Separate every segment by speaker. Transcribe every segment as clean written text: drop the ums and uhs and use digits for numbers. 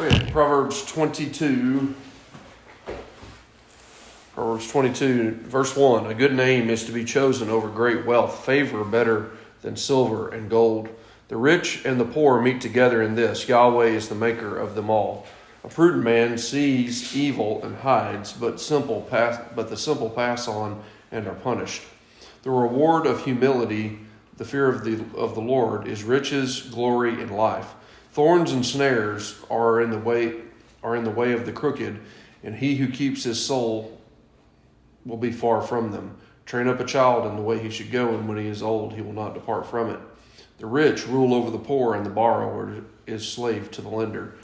Speaker 1: Okay, Proverbs 22, verse 1. A good name is to be chosen over great wealth, favor better than silver and gold. The rich and the poor meet together in this. Yahweh is the maker of them all. A prudent man sees evil and hides, but the simple pass on and are punished. The reward of humility, the fear of the Lord, is riches, glory, and life. Thorns and snares are in the way of the crooked, and he who keeps his soul will be far from them. Train up a child in the way he should go, and when he is old, he will not depart from it. The rich rule over the poor, and the borrower is slave to the lender.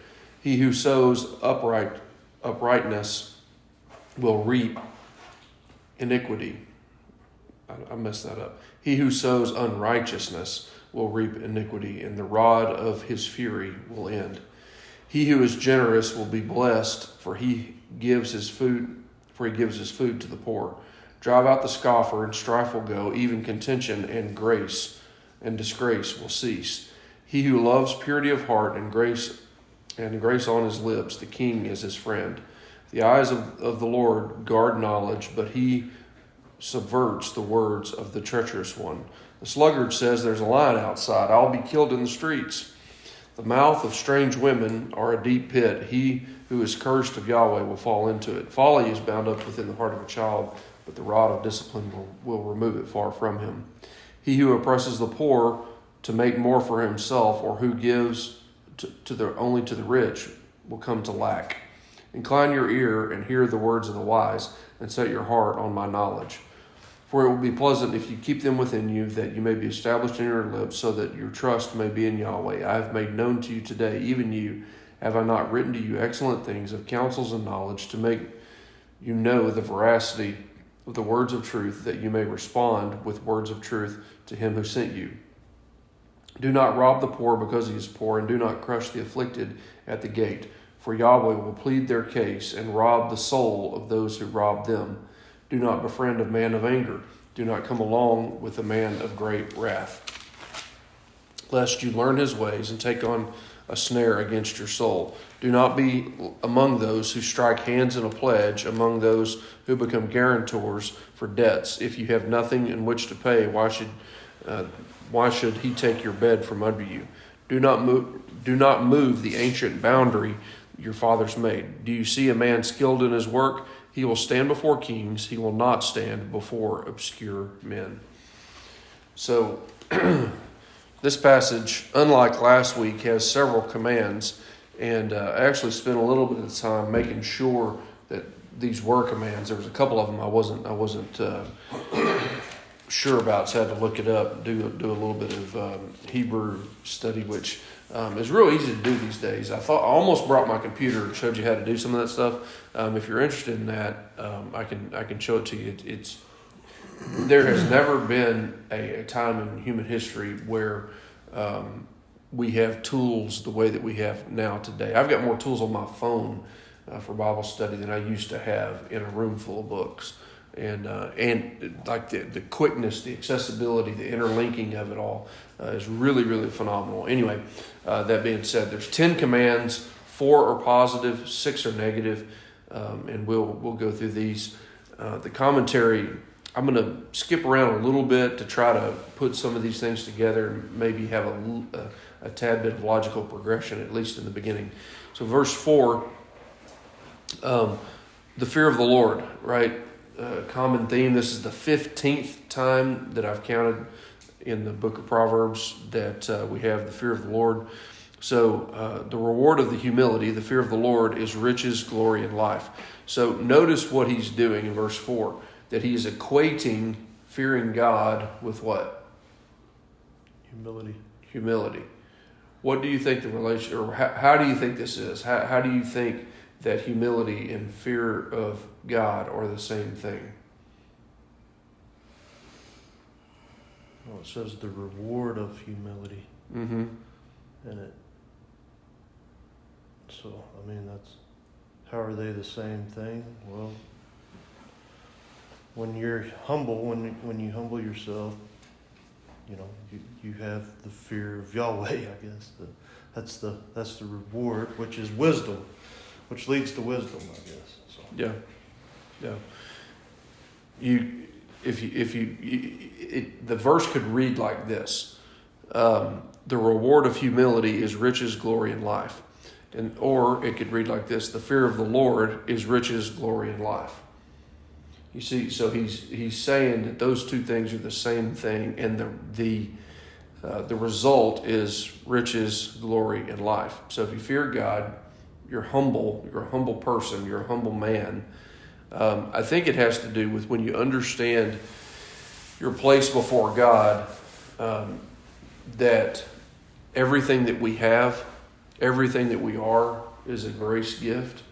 Speaker 1: He who sows uprightness will reap iniquity. I messed that up. He who sows unrighteousness will reap iniquity, and the rod of his fury will end. He who is generous will be blessed, for he gives his food to the poor. Drive out the scoffer, and strife will go, even contention and disgrace will cease. He who loves purity of heart and grace on his lips, the king is his friend. The eyes of the Lord guard knowledge, but he subverts the words of the treacherous one. The sluggard says, "There's a lion outside. I'll be killed in the streets." The mouth of strange women are a deep pit. He who is cursed of Yahweh will fall into it. Folly is bound up within the heart of a child, but the rod of discipline will remove it far from him. He who oppresses the poor to make more for himself, or who gives only to the rich, will come to lack. Incline your ear and hear the words of the wise, and set your heart on my knowledge. For it will be pleasant if you keep them within you, that you may be established in your lips, so that your trust may be in Yahweh. I have made known to you today, even you, have I not written to you excellent things of counsels and knowledge, to make you know the veracity of the words of truth, that you may respond with words of truth to him who sent you. Do not rob the poor because he is poor, and do not crush the afflicted at the gate. For Yahweh will plead their case and rob the soul of those who rob them. Do not befriend a man of anger. Do not come along with a man of great wrath, lest you learn his ways and take on a snare against your soul. Do not be among those who strike hands in a pledge, among those who become guarantors for debts. If you have nothing in which to pay, why should he take your bed from under you? Do not move the ancient boundary your fathers made. Do you see a man skilled in his work? He will stand before kings. He will not stand before obscure men. So this passage, unlike last week, has several commands. And I actually spent a little bit of time making sure that these were commands. There was a couple of them I wasn't sure about, so I had to look it up, do a little bit of Hebrew study, which is real easy to do these days. I almost brought my computer and showed you how to do some of that stuff. If you're interested in that, I can show it to you. There has never been a time in human history where we have tools the way that we have now today. I've got more tools on my phone for Bible study than I used to have in a room full of books. And like the quickness, the accessibility, the interlinking of it all is really, really phenomenal. Anyway, that being said, there's 10 commands. 4 are positive, 6 are negative, and we'll go through these. The commentary, I'm going to skip around a little bit to try to put some of these things together and maybe have a tad bit of logical progression, at least in the beginning. So verse 4, the fear of the Lord, right? Common theme. This is the 15th time that I've counted in the book of Proverbs that we have the fear of the Lord. So the reward of the humility, the fear of the Lord, is riches, glory, and life. So notice what he's doing in verse 4, that he is equating fearing God with what? Humility. What do you think the relation, or how do you think this is? How do you think that humility and fear of God are the same thing?
Speaker 2: Well, it says the reward of humility.
Speaker 1: Mm-hmm.
Speaker 2: And it. So, I mean, how are they the same thing? Well, when you're humble, when you humble yourself, you have the fear of Yahweh, I guess. That's the reward, which is wisdom, which leads to wisdom, I guess. So.
Speaker 1: Yeah. The verse could read like this: the reward of humility is riches, glory, and life, or it could read like this: the fear of the Lord is riches, glory, and life. You see, so he's saying that those two things are the same thing, and the result is riches, glory, and life. So if you fear God, you're humble. You're a humble person. You're a humble man. I think it has to do with when you understand your place before God, that everything that we have, everything that we are, is a grace gift,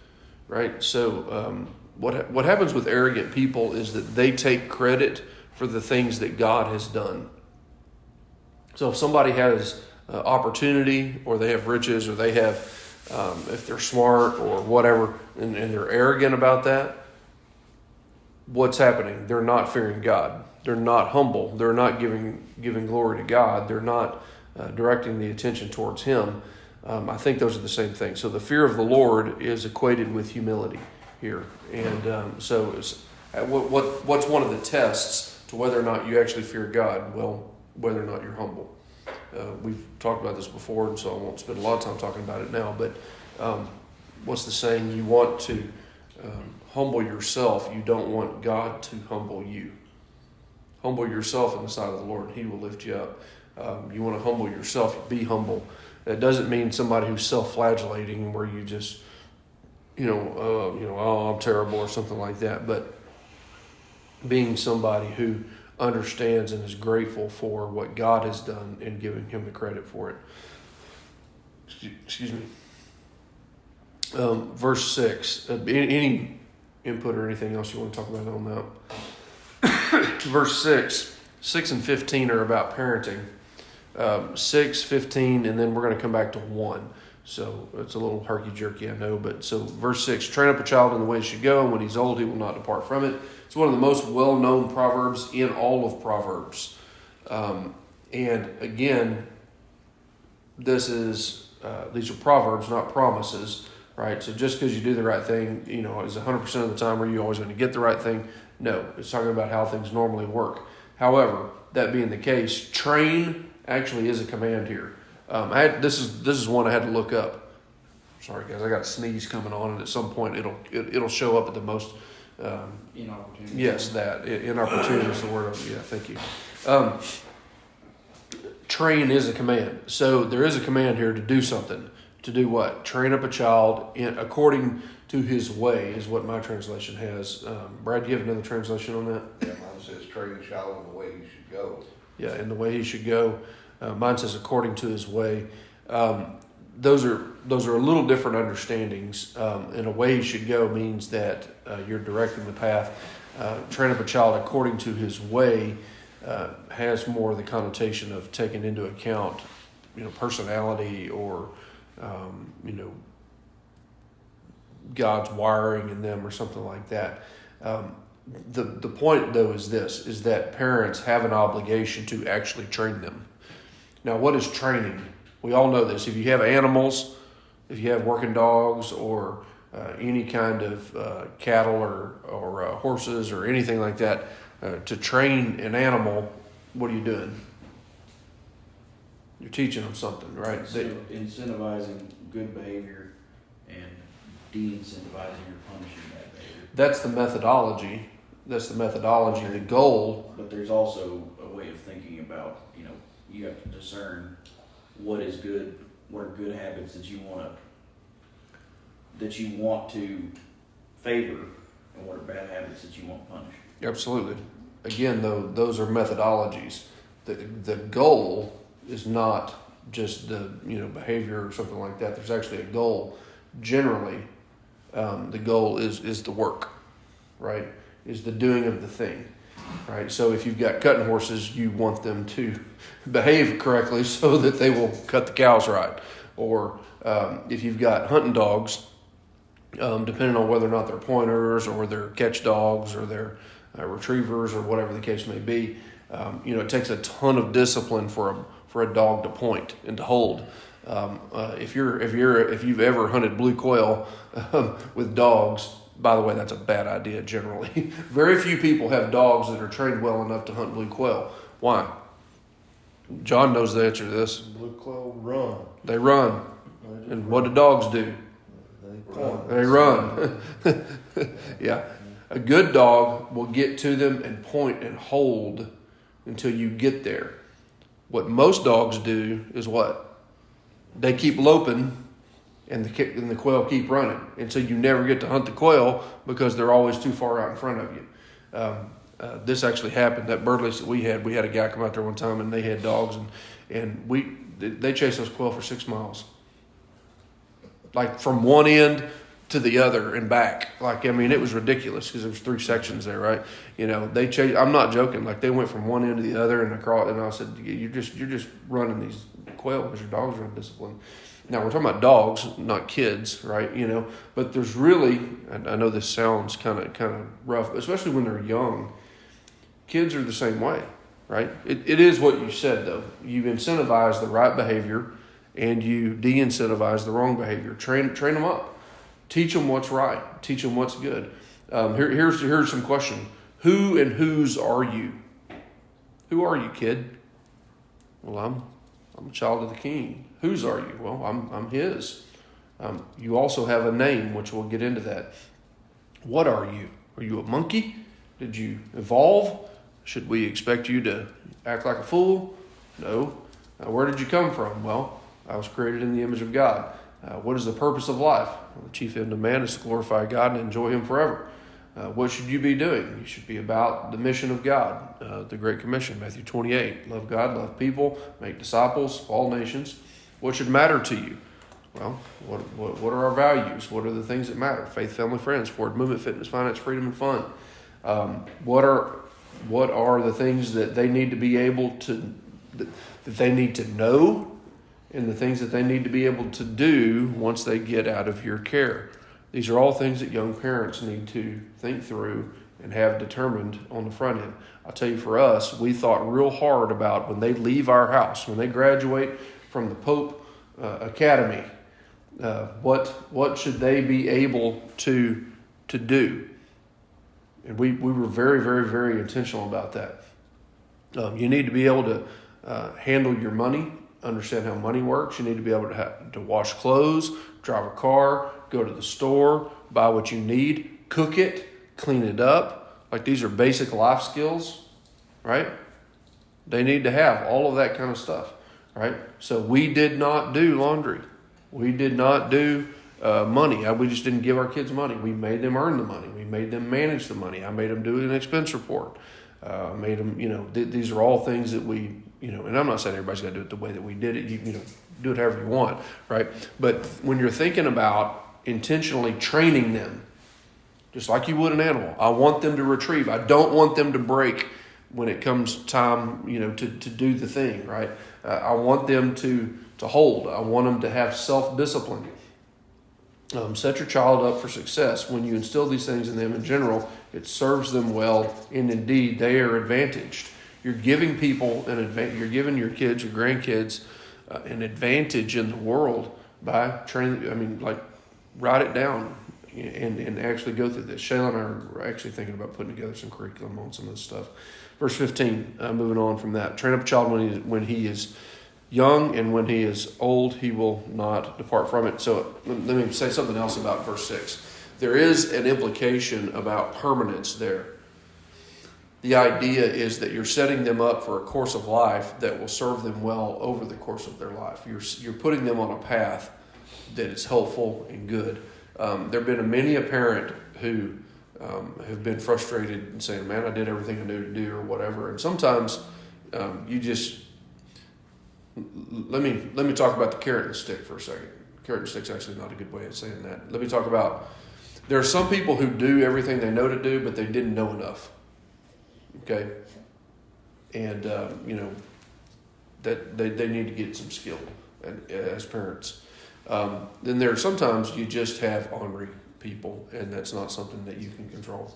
Speaker 1: right? So what happens with arrogant people is that they take credit for the things that God has done. So if somebody has opportunity, or they have riches, or they have, if they're smart or whatever, and they're arrogant about that, what's happening? They're not fearing God. They're not humble. They're not giving glory to God. They're not directing the attention towards Him. I think those are the same thing. So the fear of the Lord is equated with humility here. And so what's one of the tests to whether or not you actually fear God? Well, whether or not you're humble. We've talked about this before, and so I won't spend a lot of time talking about it now. But what's the saying? You want to humble yourself. You don't want God to humble you. Humble yourself in the sight of the Lord, and He will lift you up. You want to humble yourself. Be humble. That doesn't mean somebody who's self-flagellating, where you just, oh, I'm terrible or something like that. But being somebody who understands and is grateful for what God has done and giving Him the credit for it. Excuse me. Verse 6. Any input or anything else you want to talk about on that? Verse 6 and 15 are about parenting. 6, 15, and then we're going to come back to 1. So it's a little herky-jerky, I know. But so verse 6, train up a child in the way he should go, and when he's old, he will not depart from it. It's one of the most well-known proverbs in all of Proverbs. And again, these are proverbs, not promises, right? So just because you do the right thing, is 100% of the time, are you always going to get the right thing? No, it's talking about how things normally work. However, that being the case, train actually is a command here. This is one I had to look up. Sorry guys, I got a sneeze coming on, and at some point it'll show up at the most.
Speaker 3: Inopportune.
Speaker 1: Yes, that inopportune is the word. Yeah, thank you. Train is a command, so there is a command here to do something. To do what? Train up a child according to his way is what my translation has. Brad, do you have another translation on that?
Speaker 4: Yeah, mine says train a child in the way he should go.
Speaker 1: Yeah, in the way he should go. Mine says according to his way. Those are a little different understandings. In a way he should go means that you're directing the path. Train up a child according to his way has more the connotation of taking into account, personality or, God's wiring in them or something like that. The point though is that parents have an obligation to actually train them. Now, what is training? We all know this. If you have animals, if you have working dogs or any kind of cattle or horses or anything like that, to train an animal, what are you doing? You're teaching them something, right?
Speaker 3: So incentivizing good behavior and de-incentivizing or punishing bad behavior.
Speaker 1: That's the methodology. The goal.
Speaker 3: But there's also a way of thinking about, you have to discern what is good, what are good habits that you want to favor, and what are bad habits that you want to punish.
Speaker 1: Absolutely. Again, though, those are methodologies. The goal is not just the behavior or something like that. There's actually a goal. Generally, the goal is the work, right? Is the doing of the thing, right? So if you've got cutting horses, you want them to behave correctly so that they will cut the cows right. Or if you've got hunting dogs, depending on whether or not they're pointers or they're catch dogs or they're retrievers or whatever the case may be, it takes a ton of discipline for a dog to point and to hold. If you've ever hunted blue quail with dogs, by the way, that's a bad idea generally. Very few people have dogs that are trained well enough to hunt blue quail. Why? John knows the answer to this.
Speaker 2: Blue quail run.
Speaker 1: They run. And what do dogs do?
Speaker 2: They point.
Speaker 1: They run. Yeah. A good dog will get to them and point and hold until you get there. What most dogs do is what? They keep loping and the quail keep running. And so you never get to hunt the quail because they're always too far out in front of you. This actually happened. That bird list that we had a guy come out there one time and they had dogs and they chased those quail for 6 miles. Like from one end to the other and back. Like, I mean, it was ridiculous because there was 3 sections there, right? You know, they chased, I'm not joking. Like they went from one end to the other and across, and I said, you're just running these quail because your dogs are undisciplined. Now we're talking about dogs, not kids, right? You know, but there's really, I know this sounds kind of rough, especially when they're young. Kids are the same way, right? It is what you said though. You incentivize the right behavior and you de-incentivize the wrong behavior. Train them up. Teach them what's right. Teach them what's good. Here's some question. Who and whose are you? Who are you, kid? Well, I'm a child of the King. Whose are you? Well, I'm his. You also have a name, which we'll get into that. What are you? Are you a monkey? Did you evolve? Should we expect you to act like a fool? No. Where did you come from? Well, I was created in the image of God. What is the purpose of life? Well, the chief end of man is to glorify God and enjoy Him forever. What should you be doing? You should be about the mission of God, the Great Commission, Matthew 28. Love God, love people, make disciples of all nations. What should matter to you? Well, what are our values? What are the things that matter? Faith, family, friends, forward movement, fitness, finance, freedom, and fun. What are the things that they need to be able to, that they need to know, and the things that they need to be able to do once they get out of your care? These are all things that young parents need to think through and have determined on the front end. I'll tell you, for us, we thought real hard about when they leave our house, when they graduate from the Pope Academy, what should they be able to do? And we were very, very, very intentional about that. You need to be able to handle your money, understand how money works. You need to be able to wash clothes, drive a car, go to the store, buy what you need, cook it, clean it up. Like, these are basic life skills, right? They need to have all of that kind of stuff, right? So we did not do laundry. We did not do money. We just didn't give our kids money. We made them earn the money. We made them manage the money. I made them do an expense report. Made them, these are all things that we, and I'm not saying everybody's got to do it the way that we did it. You do it however you want, right? But when you're thinking about intentionally training them, just like you would an animal, I want them to retrieve. I don't want them to break when it comes time, to do the thing, right? I want them to hold. I want them to have self-discipline. Set your child up for success. When you instill these things in them in general, it serves them well, and indeed they are advantaged. You're giving people an advantage. You're giving your kids, your grandkids, an advantage in the world by training. Write it down and actually go through this. Shayla and I are actually thinking about putting together some curriculum on some of this stuff. Verse 15, moving on from that. Train up a child when he is young, and when he is old, he will not depart from it. So let me say something else about verse 6. There is an implication about permanence there. The idea is that you're setting them up for a course of life that will serve them well over the course of their life. You're putting them on a path that is helpful and good. There have been many a parent who have been frustrated and saying, man, I did everything I knew to do or whatever. And sometimes you just... Let me talk about the carrot and the stick for a second. Carrot and stick's actually not a good way of saying that. Let me talk about, there are some people who do everything they know to do, but they didn't know enough. Okay? And, that they need to get some skill as parents. Then there are sometimes you just have ornery people, and that's not something that you can control.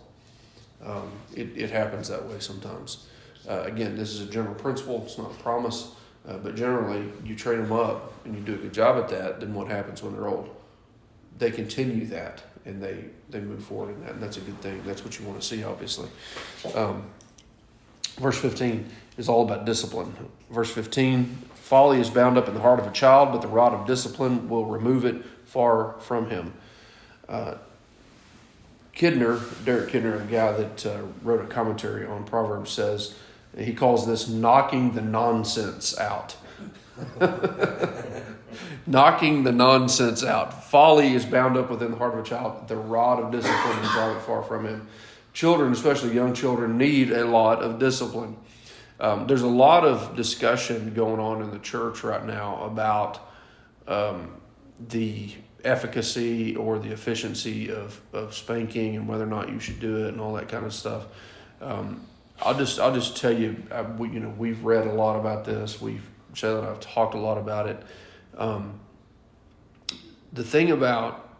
Speaker 1: It happens that way sometimes. Again, this is a general principle. It's not a promise. But generally, you train them up and you do a good job at that, then what happens when they're old? They continue that and they move forward in that, and that's a good thing. That's what you want to see, obviously. Verse 15 is all about discipline. Verse 15, folly is bound up in the heart of a child, but the rod of discipline will remove it far from him. Derek Kidner, a guy that wrote a commentary on Proverbs, says, he calls this knocking the nonsense out. Knocking the nonsense out. Folly is bound up within the heart of a child. The rod of discipline will drive it far from him. Children, especially young children, need a lot of discipline. There's a lot of discussion going on in the church right now about the efficacy or the efficiency of spanking and whether or not you should do it and all that kind of stuff. I'll just tell you, we've read a lot about this. Shayla and I've talked a lot about it. The thing about,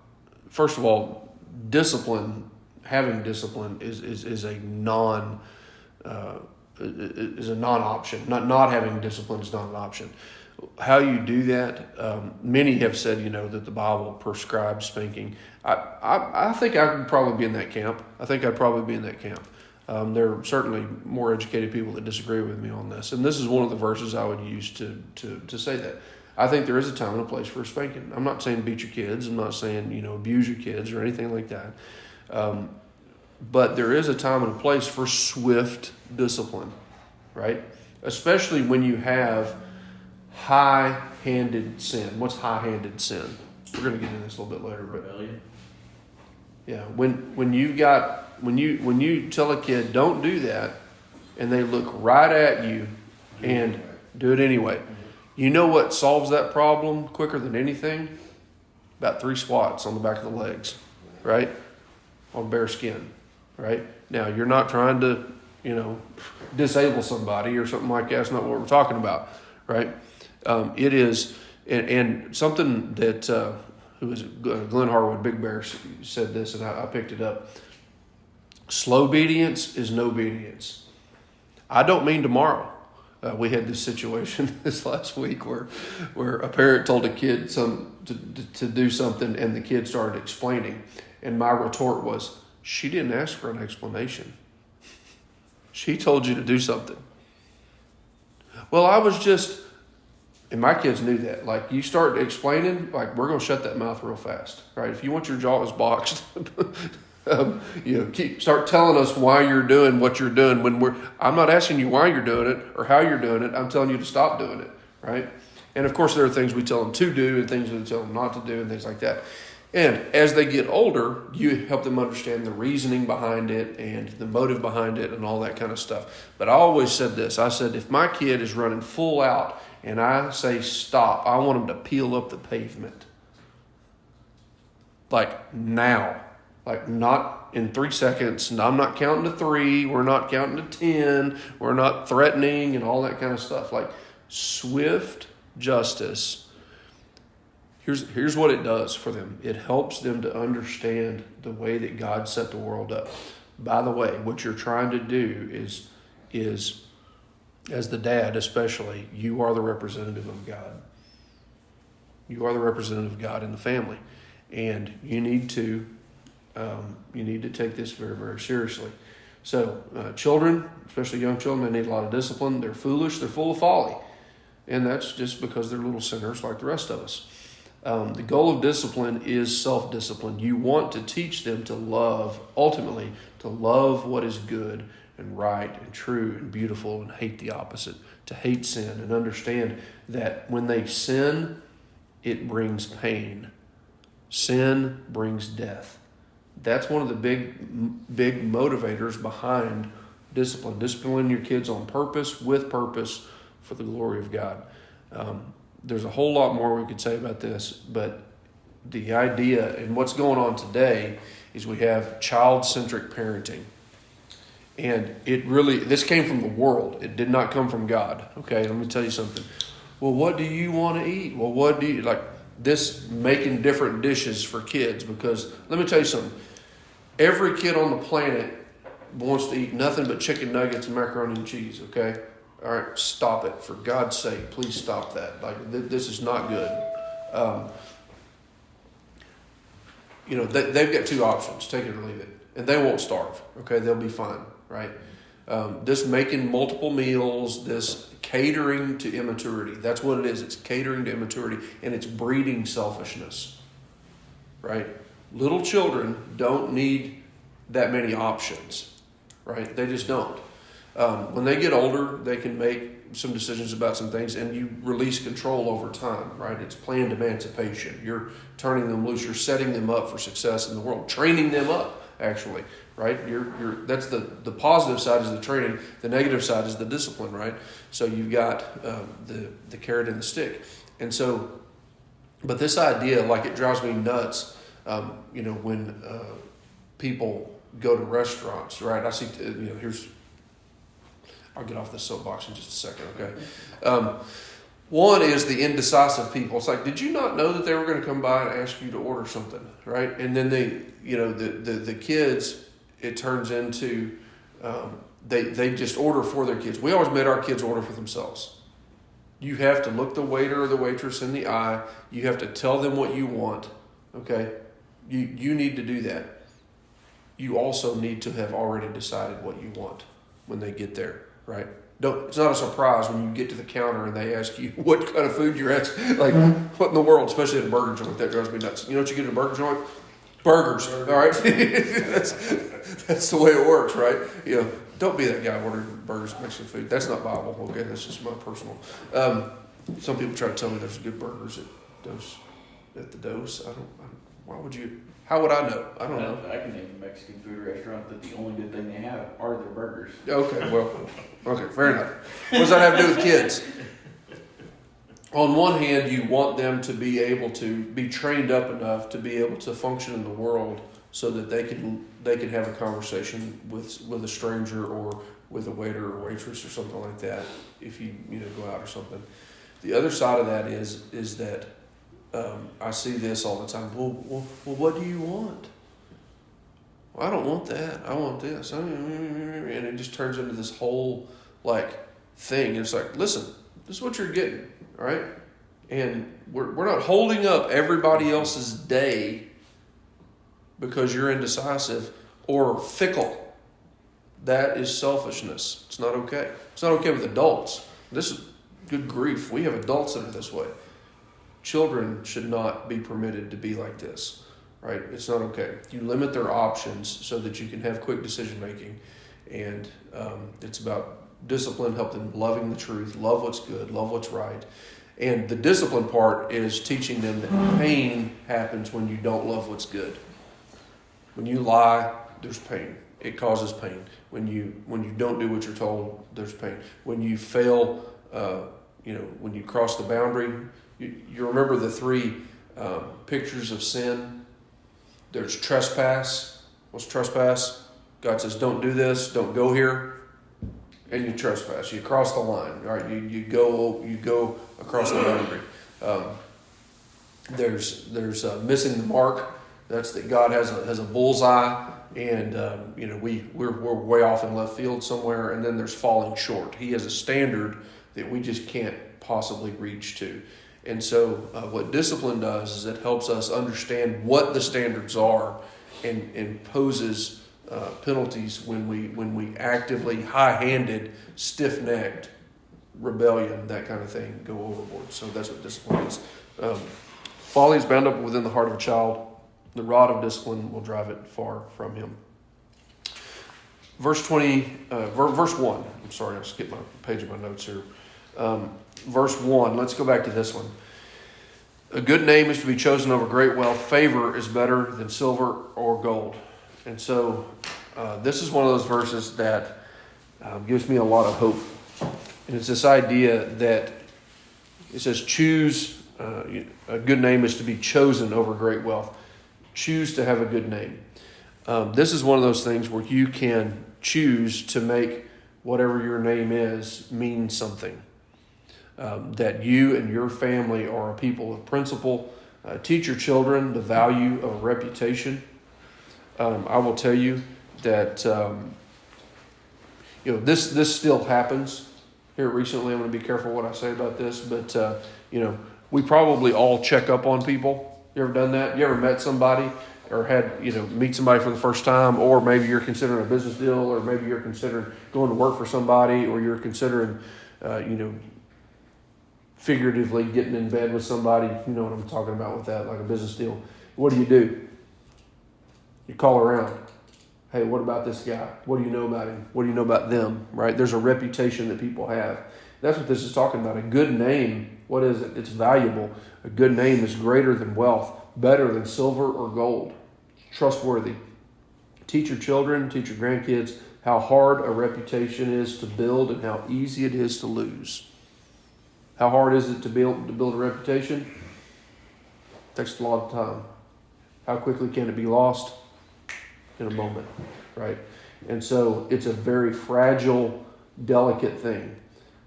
Speaker 1: first of all, discipline, having discipline is a non-option. Not having discipline is not an option. How you do that, many have said, that the Bible prescribes spanking. I think I would probably be in that camp. There are certainly more educated people that disagree with me on this. And this is one of the verses I would use to say that. I think there is a time and a place for spanking. I'm not saying beat your kids. I'm not saying, abuse your kids or anything like that. But there is a time and a place for swift discipline, right? Especially when you have high-handed sin. What's high-handed sin? We're going to get into this a little bit later, but
Speaker 3: Rebellion.
Speaker 1: yeah, when you tell a kid don't do that, and they look right at you and do it anyway. You know what solves that problem quicker than anything? About 3 swats on the back of the legs, right? On bare skin, right? Now, you're not trying to, disable somebody or something like that. That's not what we're talking about, right? It is, and something that, who was Glenn Harwood, Big Bear, said this, and I picked it up. Slow obedience is no obedience. I don't mean tomorrow. We had this situation this last week where a parent told a kid to do something, and the kid started explaining. And my retort was, she didn't ask for an explanation. She told you to do something. Well, I was just, and my kids knew that. Like, you start explaining, like, we're going to shut that mouth real fast, right? If you want your jaws boxed, start telling us why you're doing what you're doing. I'm not asking you why you're doing it or how you're doing it. I'm telling you to stop doing it, right? And of course, there are things we tell them to do and things we tell them not to do and things like that. And as they get older, you help them understand the reasoning behind it and the motive behind it and all that kind of stuff. But I always said this. I said, if my kid is running full out and I say stop, I want them to peel up the pavement. Like now. Like not in 3 seconds. And I'm not counting to 3. We're not counting to 10. We're not threatening and all that kind of stuff. Like swift justice. Here's what it does for them. It helps them to understand the way that God set the world up. By the way, what you're trying to do is as the dad especially, you are the representative of God. You are the representative of God in the family. And you need to take this very, very seriously. So children, especially young children, they need a lot of discipline. They're foolish. They're full of folly. And that's just because they're little sinners like the rest of us. The goal of discipline is self-discipline. You want to teach them to love, ultimately, to love what is good and right and true and beautiful and hate the opposite, to hate sin and understand that when they sin, it brings pain. Sin brings death. That's one of the big motivators behind discipline. Discipline your kids on purpose, with purpose, for the glory of God. There's a whole lot more we could say about this, but the idea and what's going on today is we have child-centric parenting. And this came from the world. It did not come from God. Okay, let me tell you something. Well, what do you want to eat? Well, what do you like? This making different dishes for kids, because let me tell you something. Every kid on the planet wants to eat nothing but chicken nuggets and macaroni and cheese, okay? all right, stop it. For God's sake, please stop that. Like, this is not good. They've got two options, take it or leave it. And they won't starve, okay? They'll be fine, right? This making multiple meals, this catering to immaturity. That's what it is. It's catering to immaturity, and it's breeding selfishness, right? Little children don't need that many options, right? They just don't. When they get older, they can make some decisions about some things, and you release control over time, right? It's planned emancipation. You're turning them loose. You're setting them up for success in the world, training them up, actually, right? That's the positive side is the training. The negative side is the discipline, right? So you've got the carrot and the stick. And so, but this idea, like, it drives me nuts, when people go to restaurants, right? I see, I'll get off this soapbox in just a second, okay? One is the indecisive people. It's like, did you not know that they were going to come by and ask you to order something, right? And then the kids, it turns into they just order for their kids. We always made our kids order for themselves. You have to look the waiter or the waitress in the eye. You have to tell them what you want, okay? You need to do that. You also need to have already decided what you want when they get there, right? It's not a surprise when you get to the counter and they ask you what kind of food you're asking. Like, what in the world, especially at a burger joint, that drives me nuts. You know what you get at a burger joint? Burgers, all right? that's the way it works, right? Don't be that guy ordering burgers, Mexican food. That's not Bible, okay? That's just my personal. Some people try to tell me there's good burgers at the Dose. Why would you? How would I know? I don't know.
Speaker 3: I can name a Mexican food restaurant that the only good thing they have are their burgers.
Speaker 1: Okay, fair enough. What does that have to do with kids? On one hand, you want them to be able to be trained up enough to be able to function in the world so that they can have a conversation with a stranger or with a waiter or waitress or something like that if you go out or something. The other side of that is that I see this all the time. Well, what do you want? Well, I don't want that. I want this. And it just turns into this whole thing. It's like, listen, this is what you're getting, all right? And we're not holding up everybody else's day because you're indecisive or fickle. That is selfishness. It's not okay. It's not okay with adults. This is good grief. We have adults that are this way. Children should not be permitted to be like this, right? It's not okay. You limit their options so that you can have quick decision making, and it's about discipline, help them loving the truth, love what's good, love what's right. And the discipline part is teaching them that pain happens when you don't love what's good. When you lie, there's pain. It causes pain. When you don't do what you're told, there's pain. When you fail, when you cross the boundary. You remember the three pictures of sin? There's trespass. What's trespass? God says, don't do this, don't go here, and you trespass. You cross the line, right? You go across the boundary. There's missing the mark. That's that God has a bullseye, and we're way off in left field somewhere. And then there's falling short. He has a standard that we just can't possibly reach to. And so what discipline does is it helps us understand what the standards are and imposes penalties when we actively, high-handed, stiff-necked, rebellion, that kind of thing, go overboard. So that's what discipline is. Folly is bound up within the heart of a child. The rod of discipline will drive it far from him. Verse 1. I'm sorry, I skipped my page of my notes here. Verse 1, let's go back to this one. A good name is to be chosen over great wealth. Favor is better than silver or gold. And so this is one of those verses that gives me a lot of hope. And it's this idea that it says choose, a good name is to be chosen over great wealth. Choose to have a good name. This is one of those things where you can choose to make whatever your name is mean something. That you and your family are a people of principle. Teach your children the value of a reputation. I will tell you that this still happens. here recently. I'm going to be careful what I say about this, but we probably all check up on people. You ever done that? You ever met somebody or had, meet somebody for the first time, or maybe you're considering a business deal, or maybe you're considering going to work for somebody, or you're considering, figuratively getting in bed with somebody. You know what I'm talking about with that, like a business deal. What do? You call around. Hey, what about this guy? What do you know about him? What do you know about them? Right? There's a reputation that people have. That's what this is talking about. A good name, what is it? It's valuable. A good name is greater than wealth, better than silver or gold. Trustworthy. Teach your children, teach your grandkids how hard a reputation is to build and how easy it is to lose. How hard is it to build a reputation? It takes a lot of time. How quickly can it be lost? In a moment, right? And so it's a very fragile, delicate thing.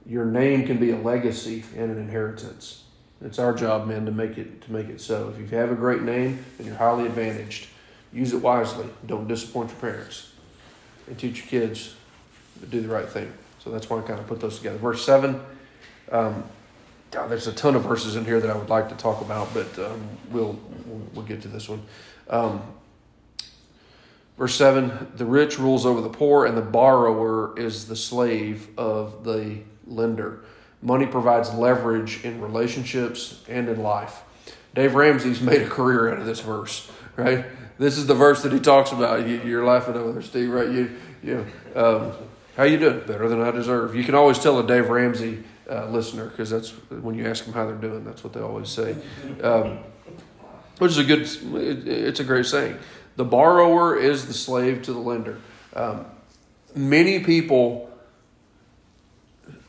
Speaker 1: Your name can be a legacy and an inheritance. It's our job, man, to make it so. If you have a great name, then you're highly advantaged. Use it wisely. Don't disappoint your parents. And teach your kids to do the right thing. So that's why I kind of put those together. Verse 7. There's a ton of verses in here that I would like to talk about, but we'll get to this one. Verse 7, the rich rules over the poor, and the borrower is the slave of the lender. Money provides leverage in relationships and in life. Dave Ramsey's made a career out of this verse, right? This is the verse that he talks about. You're laughing over there, Steve, right? How you doing? Better than I deserve. You can always tell a Dave Ramsey listener, because that's when you ask them how they're doing, that's what they always say. Which is it's a great saying. The borrower is the slave to the lender. Many people,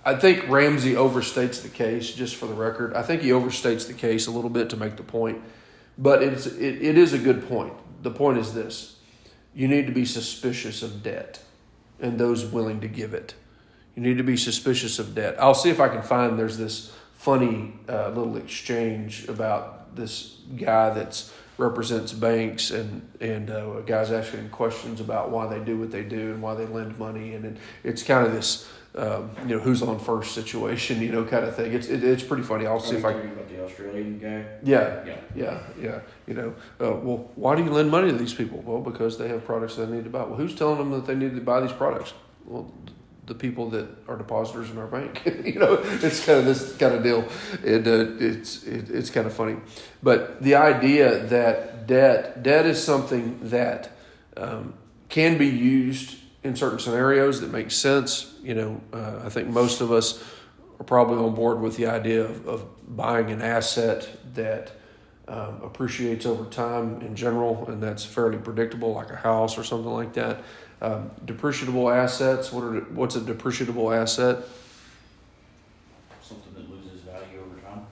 Speaker 1: I think Ramsey overstates the case, just for the record. I think he overstates the case a little bit to make the point. But it is a good point. The point is this. You need to be suspicious of debt and those willing to give it. You need to be suspicious of debt. I'll see if I can find, there's this funny little exchange about this guy that's represents banks, and a guy's asking questions about why they do what they do and why they lend money, and it's kind of this who's on first situation, kind of thing. It's pretty funny. I'll see if I can.
Speaker 3: About the Australian guy.
Speaker 1: Yeah. Well, why do you lend money to these people? Well, because they have products they need to buy. Well, who's telling them that they need to buy these products? Well, the people that are depositors in our bank. It's kind of this kind of deal. It's kind of funny. But the idea that debt is something that can be used in certain scenarios that makes sense. I think most of us are probably on board with the idea of buying an asset that appreciates over time in general, and that's fairly predictable, like a house or something like that. Depreciable assets. What's a depreciable asset?
Speaker 3: Something that loses value over time.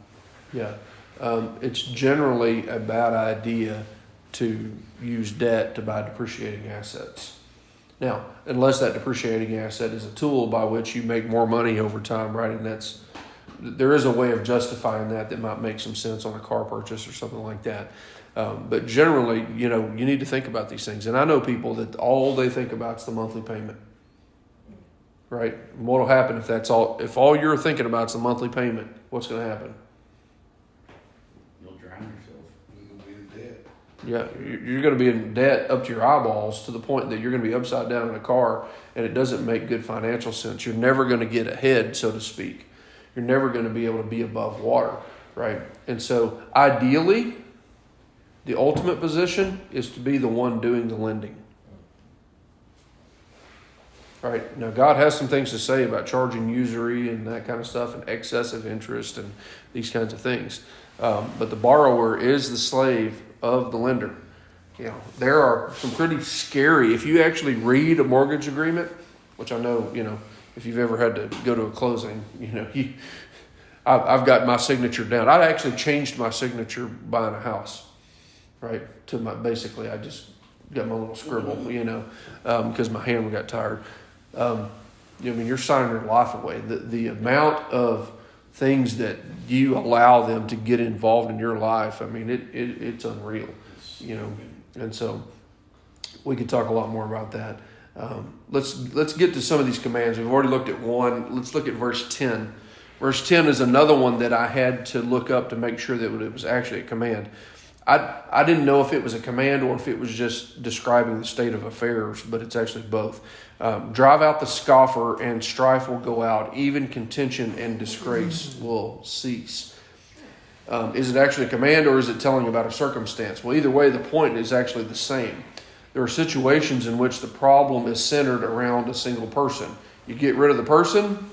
Speaker 1: Yeah. It's generally a bad idea to use debt to buy depreciating assets. Now, unless that depreciating asset is a tool by which you make more money over time, right? And there is a way of justifying that might make some sense on a car purchase or something like that. But generally, you need to think about these things. And I know people that all they think about is the monthly payment, right? And what will happen if all you're thinking about is the monthly payment? What's going to happen?
Speaker 3: You'll drown yourself.
Speaker 4: You'll be in debt.
Speaker 1: Yeah, you're going to be in debt up to your eyeballs, to the point that you're going to be upside down in a car, and it doesn't make good financial sense. You're never going to get ahead, so to speak. You're never going to be able to be above water, right? And so ideally, the ultimate position is to be the one doing the lending. All right. Now, God has some things to say about charging usury and that kind of stuff, and excessive interest and these kinds of things. But the borrower is the slave of the lender. There are some pretty scary, if you actually read a mortgage agreement, which I know, if you've ever had to go to a closing, I've got my signature down. I actually changed my signature buying a house. Right, basically, I just got my little scribble, because my hand got tired. You're signing your life away. The amount of things that you allow them to get involved in your life, it's unreal, And so we could talk a lot more about that. Let's get to some of these commands. We've already looked at one. Let's look at verse 10. Verse 10 is another one that I had to look up to make sure that it was actually a command. I didn't know if it was a command or if it was just describing the state of affairs, but it's actually both. Drive out the scoffer and strife will go out. Even contention and disgrace will cease. Is it actually a command or is it telling about a circumstance? Well, either way, the point is actually the same. There are situations in which the problem is centered around a single person. You get rid of the person,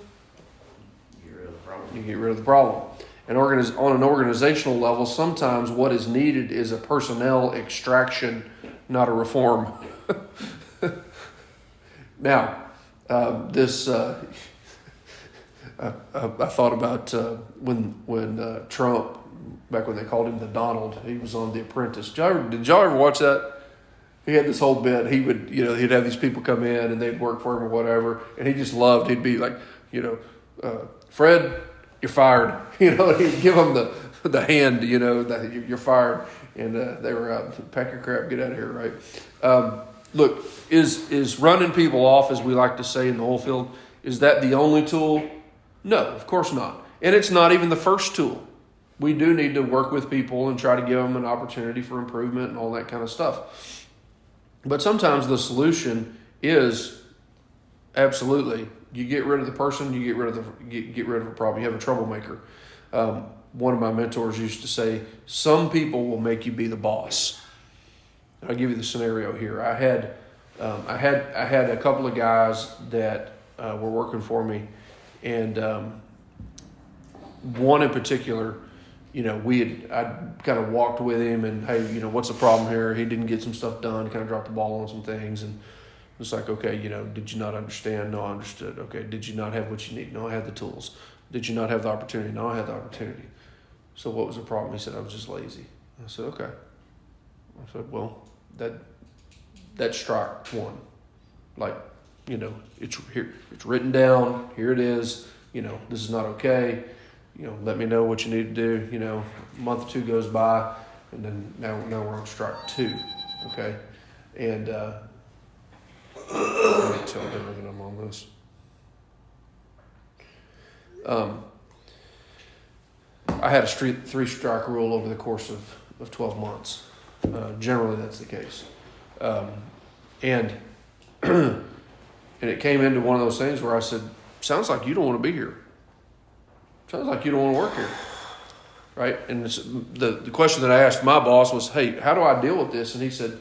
Speaker 1: you get rid of the problem. And on an organizational level, sometimes what is needed is a personnel extraction, not a reform. Now, I thought about when Trump, back when they called him the Donald, he was on The Apprentice. Did y'all ever watch that? He had this whole bit. He would, he'd have these people come in and they'd work for him or whatever, and he just loved. He'd be like, Fred, you're fired. He'd give them the hand. That you're fired, and they were out. Pack your crap, get out of here. Right? Look, is running people off, as we like to say in the oil field, is that the only tool? No, of course not. And it's not even the first tool. We do need to work with people and try to give them an opportunity for improvement and all that kind of stuff. But sometimes the solution is absolutely you get rid of the person, you get rid of a problem. You have a troublemaker. One of my mentors used to say, "Some people will make you be the boss." I'll give you the scenario here. I had a couple of guys that were working for me, and one in particular, I kind of walked with him and, hey, what's the problem here? He didn't get some stuff done, kind of dropped the ball on some things. And it's like, okay, did you not understand? No, I understood. Okay. Did you not have what you need? No, I had the tools. Did you not have the opportunity? No, I had the opportunity. So what was the problem? He said, I was just lazy. I said, okay. I said, well, that's strike one. Like, it's here, it's written down. Here it is. This is not okay. Let me know what you need to do. A month or two goes by, and then now we're on strike two, okay? And let me tell them that I'm on this. I had a 3-strike rule over the course of 12 months. Generally, that's the case. And it came into one of those things where I said, sounds like you don't want to be here. Sounds like you don't want to work here, right? And the question that I asked my boss was, hey, how do I deal with this? And he said,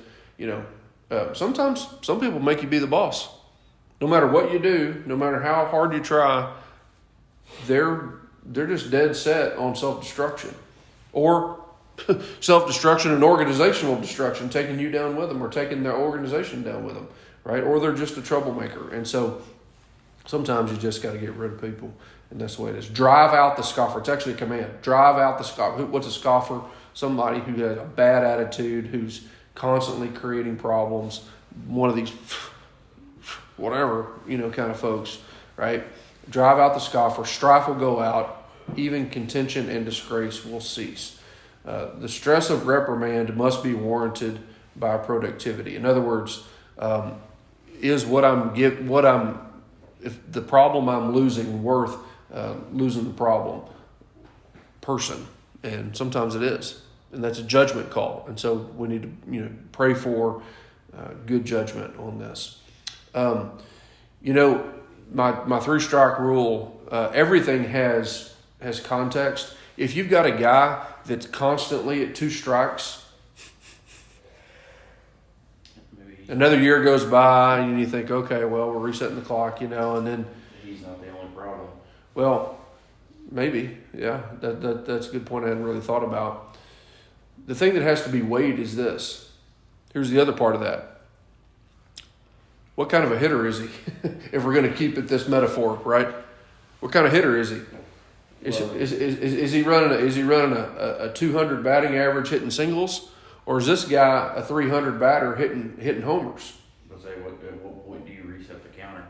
Speaker 1: sometimes some people make you be the boss. No matter what you do, no matter how hard you try, they're just dead set on self-destruction. Or self-destruction and organizational destruction, taking you down with them or taking their organization down with them, right? Or they're just a troublemaker. And so sometimes you just got to get rid of people. And that's the way it is. Drive out the scoffer. It's actually a command. Drive out the scoffer. What's a scoffer? Somebody who has a bad attitude, who's constantly creating problems. One of these, whatever, kind of folks, right? Drive out the scoffer. Strife will go out. Even contention and disgrace will cease. The stress of reprimand must be warranted by productivity. In other words, is if the problem I'm losing worth losing the problem person? And sometimes it is, and that's a judgment call. And so we need to pray for good judgment on this. My 3-strike rule. Everything has context. If you've got a guy that's constantly at 2 strikes, another year goes by and you think, okay, well, we're resetting the clock, and then
Speaker 3: he's not the only problem.
Speaker 1: Well, maybe, yeah. That's a good point I hadn't really thought about. The thing that has to be weighed is this. Here's the other part of that. What kind of a hitter is he? If we're going to keep it this metaphor, right? What kind of hitter is he? Is he running a 200 batting average hitting singles, or is this guy a 300 batter hitting homers?
Speaker 3: Let's say, what point do you reset the counter?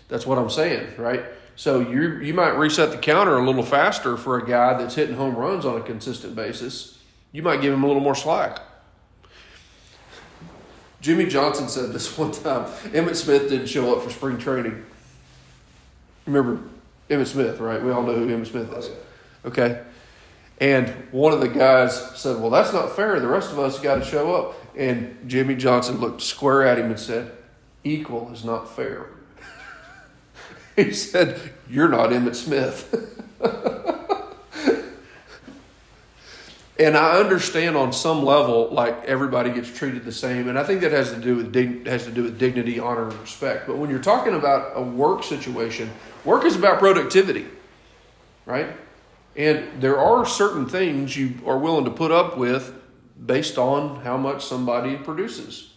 Speaker 1: That's what I'm saying, right? So you might reset the counter a little faster for a guy that's hitting home runs on a consistent basis. You might give him a little more slack. Jimmy Johnson said this one time. Emmitt Smith didn't show up for spring training. Remember Emmitt Smith, right? We all know who Emmitt Smith is. Okay. And one of the guys said, well, that's not fair. The rest of us got to show up. And Jimmy Johnson looked square at him and said, equal is not fair. He said, you're not Emmitt Smith. And I understand on some level, like everybody gets treated the same, and I think that has to do with dignity, honor, and respect. But when you're talking about a work situation, work is about productivity, right? And there are certain things you are willing to put up with based on how much somebody produces.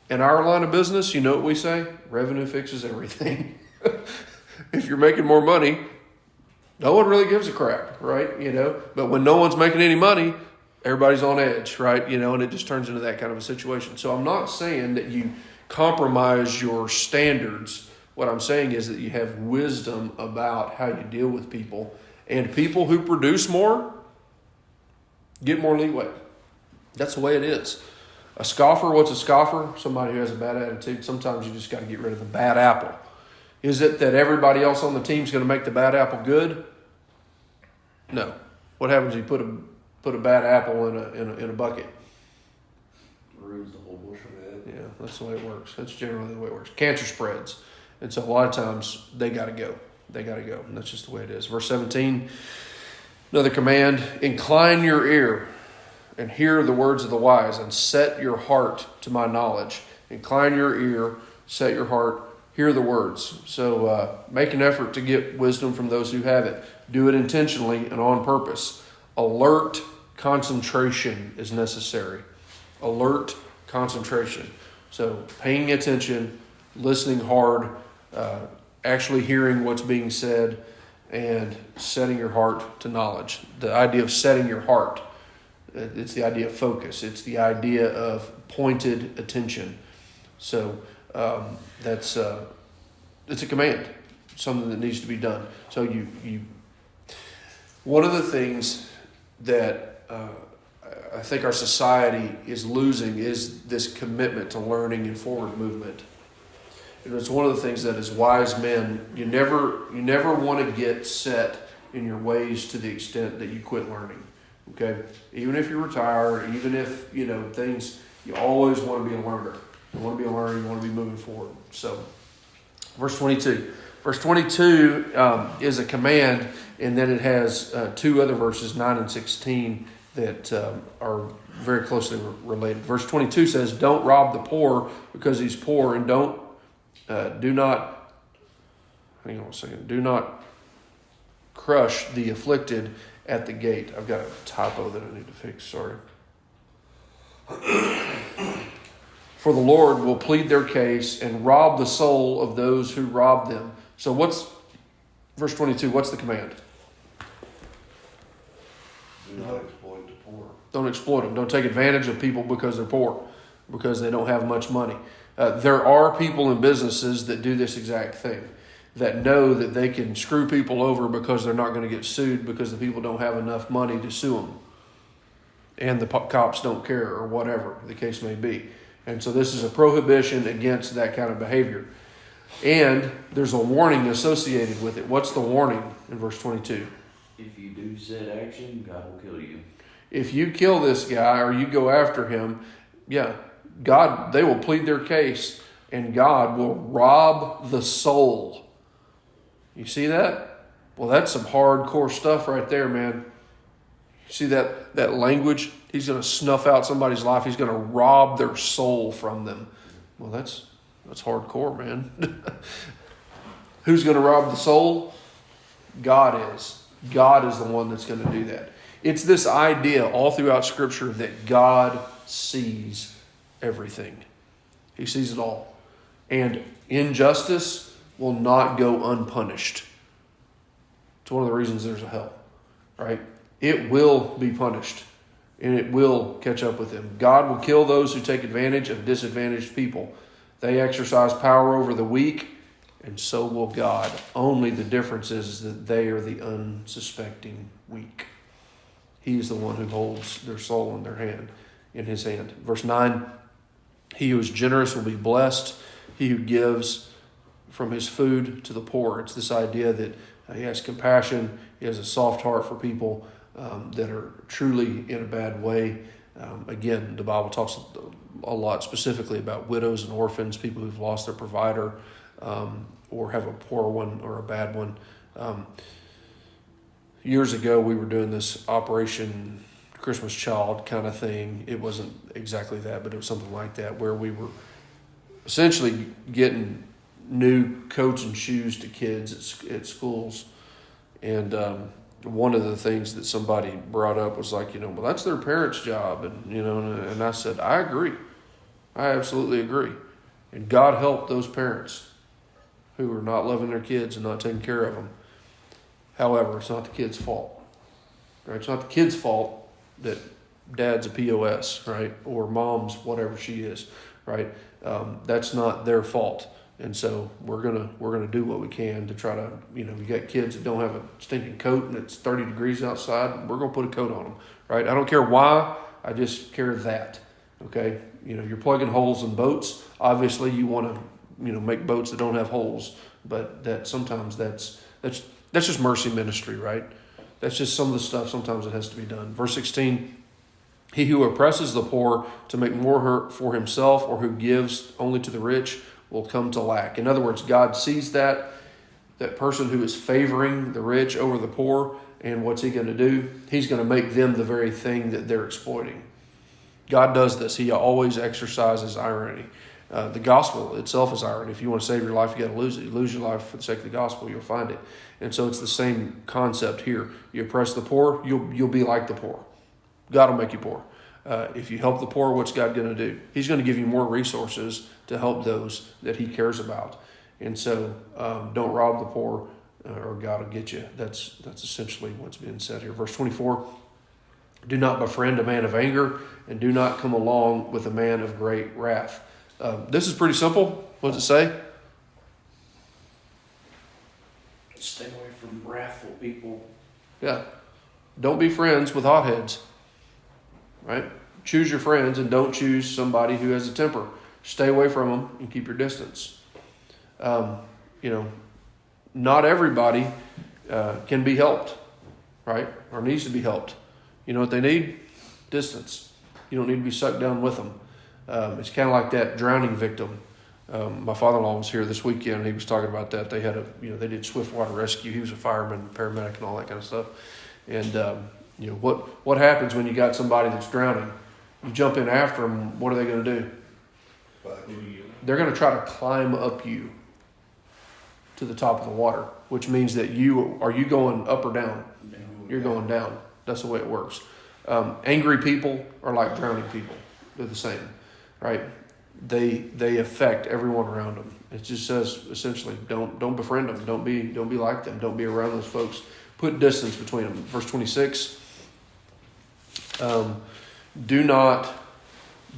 Speaker 1: In our line of business, you know what we say? Revenue fixes everything. If you're making more money, no one really gives a crap, right? But when no one's making any money, everybody's on edge, right? And it just turns into that kind of a situation. So I'm not saying that you compromise your standards. What I'm saying is that you have wisdom about how you deal with people. And people who produce more get more leeway. That's the way it is. A scoffer, what's a scoffer? Somebody who has a bad attitude. Sometimes you just got to get rid of the bad apple. Is it that everybody else on the team is going to make the bad apple good? No. What happens if you put a bad apple in a bucket?
Speaker 3: Ruins the whole bushel.
Speaker 1: Yeah, that's the way it works. That's generally the way it works. Cancer spreads. And so a lot of times they got to go. They got to go. And that's just the way it is. Verse 17, another command, incline your ear and hear the words of the wise and set your heart to my knowledge. Incline your ear, set your heart, hear the words. So make an effort to get wisdom from those who have it. Do it intentionally and on purpose. Alert concentration is necessary. Alert concentration. So paying attention, listening hard, actually hearing what's being said, and setting your heart to knowledge. The idea of setting your heart, it's the idea of focus. It's the idea of pointed attention. So it's a command, something that needs to be done. So you one of the things that I think our society is losing is this commitment to learning and forward movement. And it's one of the things that as wise men, you never want to get set in your ways to the extent that you quit learning. Okay? Even if you retire, even if, things, you always want to be a learner. You want to be a learner, you want to be moving forward. So, verse 22. Verse 22 is a command, and then it has two other verses, 9 and 16, that are very closely related. Verse 22 says, don't rob the poor because he's poor, and do not crush the afflicted at the gate. I've got a typo that I need to fix, sorry. For the Lord will plead their case and rob the soul of those who rob them. So verse 22, what's the command?
Speaker 4: Do not exploit the poor.
Speaker 1: Don't exploit them. Don't take advantage of people because they're poor, because they don't have much money. There are people in businesses that do this exact thing, that know that they can screw people over because they're not going to get sued because the people don't have enough money to sue them. And the cops don't care, or whatever the case may be. And so this is a prohibition against that kind of behavior. And there's a warning associated with it. What's the warning in verse 22?
Speaker 3: If you do said action, God will kill you.
Speaker 1: If you kill this guy or you go after him, they will plead their case and God will rob the soul. You see that? Well, that's some hardcore stuff right there, man. You see that language? He's going to snuff out somebody's life. He's going to rob their soul from them. Well, that's hardcore, man. Who's going to rob the soul? God is. God is the one that's going to do that. It's this idea all throughout Scripture that God sees everything. He sees it all. And injustice will not go unpunished. It's one of the reasons there's a hell, right? It will be punished, and it will catch up with him. God will kill those who take advantage of disadvantaged people. They exercise power over the weak, and so will God. Only the difference is that they are the unsuspecting weak. He is the one who holds their soul in their hand. in his hand. Verse 9, he who is generous will be blessed. He who gives from his food to the poor. It's this idea that he has compassion. He has a soft heart for people that are truly in a bad way. Again, the Bible talks a lot specifically about widows and orphans, people who've lost their provider, or have a poor one or a bad one. Years ago, we were doing this Operation Christmas Child kind of thing. It wasn't exactly that, but it was something like that, where we were essentially getting new coats and shoes to kids at schools. And one of the things that somebody brought up was like, well, that's their parents' job. And I said, I agree. I absolutely agree. And God help those parents who are not loving their kids and not taking care of them. However, it's not the kid's fault. Right? It's not the kid's fault that dad's a POS, right? Or mom's whatever she is, right? That's not their fault. And so we're gonna do what we can to try to, you got kids that don't have a stinking coat and it's 30 degrees outside, we're gonna put a coat on them, right? I don't care why, I just care that, okay? You're plugging holes in boats. Obviously you want to, make boats that don't have holes, but that sometimes that's just mercy ministry, right? That's just some of the stuff sometimes it has to be done. Verse 16, he who oppresses the poor to make more hurt for himself, or who gives only to the rich, will come to lack. In other words, God sees that person who is favoring the rich over the poor, and what's he going to do? He's going to make them the very thing that they're exploiting. God does this. He always exercises irony. The gospel itself is irony. If you want to save your life, you got to lose it. You lose your life for the sake of the gospel, you'll find it. And so it's the same concept here. You oppress the poor, you'll be like the poor. God will make you poor. If you help the poor, what's God going to do? He's going to give you more resources to help those that he cares about. And so don't rob the poor or God will get you. That's essentially what's being said here. Verse 24, do not befriend a man of anger, and do not come along with a man of great wrath. This is pretty simple. What does it say?
Speaker 3: Stay away from wrathful people.
Speaker 1: Yeah. Don't be friends with hotheads. Right? Choose your friends and don't choose somebody who has a temper. Stay away from them and keep your distance. Not everybody can be helped, right? Or needs to be helped. You know what they need? Distance. You don't need to be sucked down with them. It's kind of like that drowning victim. My father-in-law was here this weekend, and he was talking about that. They had they did swift water rescue. He was a fireman, paramedic, and all that kind of stuff. And what happens when you got somebody that's drowning? You jump in after them. What are they going to do? They're going to try to climb up you to the top of the water, which means that you going up or down? You're going down. That's the way it works. Angry people are like drowning people. They're the same, right? They affect everyone around them. It just says essentially don't befriend them. Don't be like them. Don't be around those folks. Put distance between them. Verse 26. Do not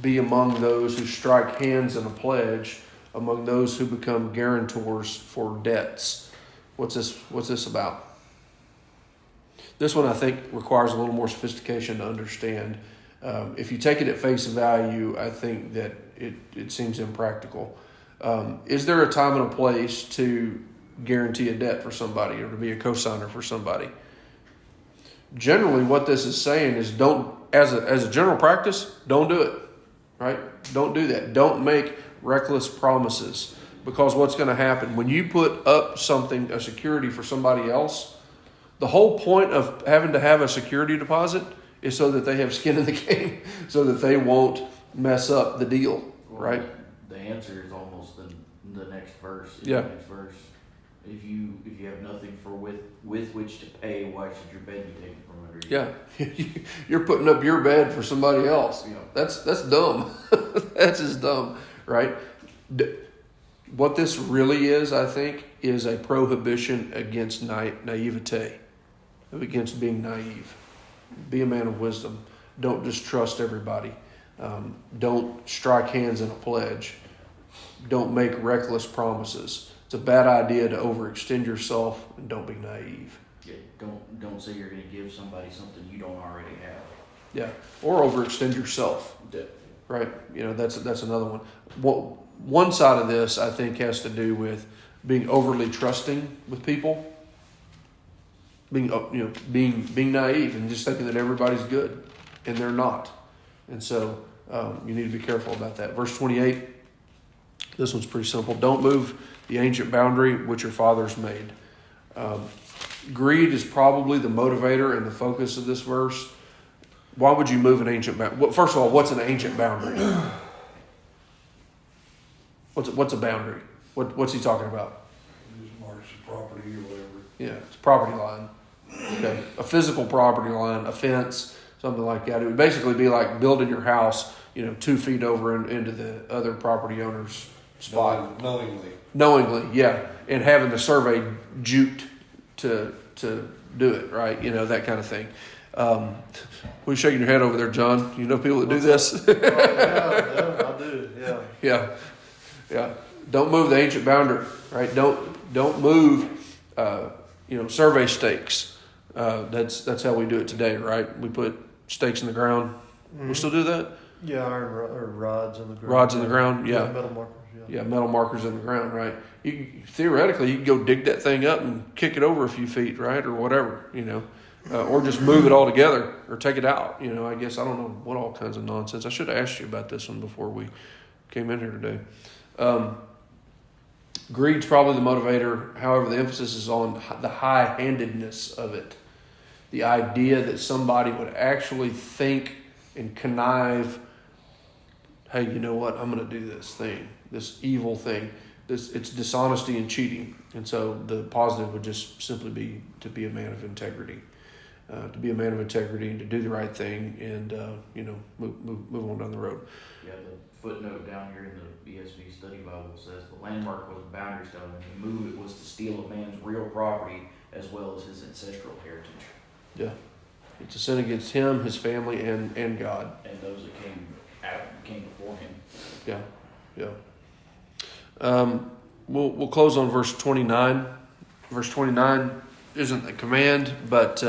Speaker 1: be among those who strike hands in a pledge, among those who become guarantors for debts. What's this about? This one I think requires a little more sophistication to understand. If you take it at face value, I think that it seems impractical. Is there a time and a place to guarantee a debt for somebody or to be a cosigner for somebody? Generally, what this is saying is don't, as a general practice, don't do it, right? Don't do that. Don't make reckless promises, because what's going to happen when you put up something, a security for somebody else, the whole point of having to have a security deposit is so that they have skin in the game, so that they won't mess up the deal, right?
Speaker 3: The answer is almost the next verse.
Speaker 1: Yeah.
Speaker 3: The next verse. If you have nothing with which to pay, why should your bed be taken from under you?
Speaker 1: Yeah, you're putting up your bed for somebody else.
Speaker 3: Yeah.
Speaker 1: That's dumb. That's just dumb, right? What this really is, I think, is a prohibition against naivete, against being naive. Be a man of wisdom. Don't just trust everybody. Don't strike hands in a pledge. Don't make reckless promises. It's a bad idea to overextend yourself, and don't be naive.
Speaker 3: Yeah, don't say you're going to give somebody something you don't already have.
Speaker 1: Yeah, or overextend yourself. right? That's another one. One side of this, I think, has to do with being overly trusting with people, being naive and just thinking that everybody's good, and they're not. And so you need to be careful about that. Verse 28, this one's pretty simple. Don't move the ancient boundary which your fathers made. Greed is probably the motivator and the focus of this verse. Why would you move an ancient boundary? Well, first of all, what's an ancient boundary? What's a boundary? What's he talking about?
Speaker 4: Just marks the property or whatever.
Speaker 1: Yeah, it's a property line. Okay, a physical property line, a fence, something like that. It would basically be like building your house, 2 feet over into the other property owner's spot. Knowingly, yeah, and having the survey juked to do it, right? That kind of thing. What are you shaking your head over there, John? You know people that do this?
Speaker 2: Yeah, I do. Yeah.
Speaker 1: Yeah. Don't move the ancient boundary, right? Don't move, survey stakes. That's how we do it today, right? We put stakes in the ground. Mm-hmm. We still do that?
Speaker 2: Yeah, or rods in the ground.
Speaker 1: Rods in the ground, yeah.
Speaker 2: Metal markers,
Speaker 1: Yeah, metal markers in the ground, right? Theoretically, you can go dig that thing up and kick it over a few feet, right? Or whatever, or just move it all together or take it out. I guess I don't know what all kinds of nonsense. I should have asked you about this one before we came in here today. Greed's probably the motivator. However, the emphasis is on the high-handedness of it. The idea that somebody would actually think and connive, hey, you know what? I'm going to do this thing, this evil thing. It's dishonesty and cheating. And so the positive would just simply be to be a man of integrity. To be a man of integrity and to do the right thing and, move on down the road.
Speaker 3: Yeah, the footnote down here in the ESV Study Bible says the landmark was the boundary stone, and to move it was to steal a man's real property as well as his ancestral heritage. Yeah.
Speaker 1: It's a sin against him, his family, and God.
Speaker 3: And those that came before him.
Speaker 1: Yeah. We'll close on verse 29. Verse 29 isn't a command, but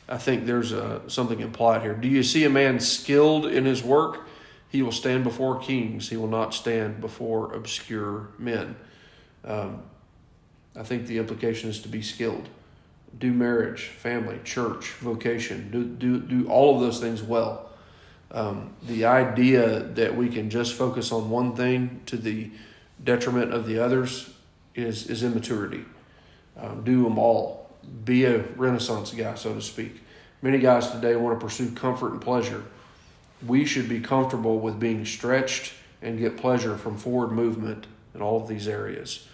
Speaker 1: I think there's something implied here. Do you see a man skilled in his work? He will stand before kings. He will not stand before obscure men. I think the implication is to be skilled. Do marriage, family, church, vocation. Do all of those things well. The idea that we can just focus on one thing to the detriment of the others is immaturity. Do them all. Be a Renaissance guy, so to speak. Many guys today want to pursue comfort and pleasure. We should be comfortable with being stretched and get pleasure from forward movement in all of these areas.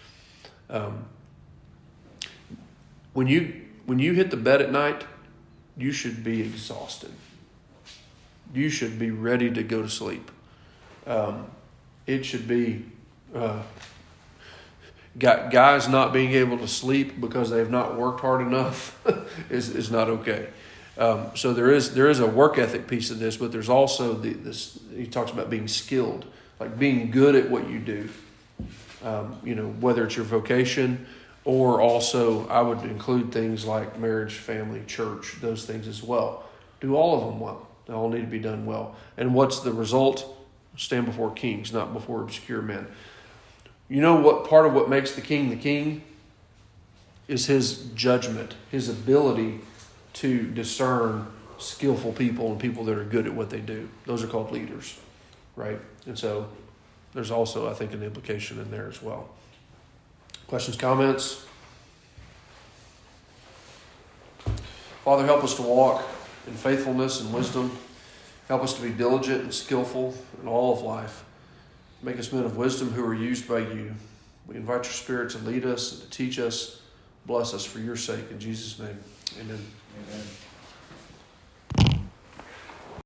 Speaker 1: When you hit the bed at night, you should be exhausted. You should be ready to go to sleep. It should be guys not being able to sleep because they've not worked hard enough is not okay. So there is a work ethic piece of this, but there's also this. He talks about being skilled, like being good at what you do. Whether it's your vocation or also I would include things like marriage, family, church, those things as well. Do all of them well. They all need to be done well. And what's the result? Stand before kings, not before obscure men. You know what part of what makes the king is his judgment, his ability to discern skillful people and people that are good at what they do. Those are called leaders, right? And so there's also, I think, an implication in there as well. Questions, comments? Father, help us to walk in faithfulness and wisdom. Help us to be diligent and skillful in all of life. Make us men of wisdom who are used by you. We invite your Spirit to lead us and to teach us. Bless us for your sake. In Jesus' name, amen.
Speaker 3: Amen.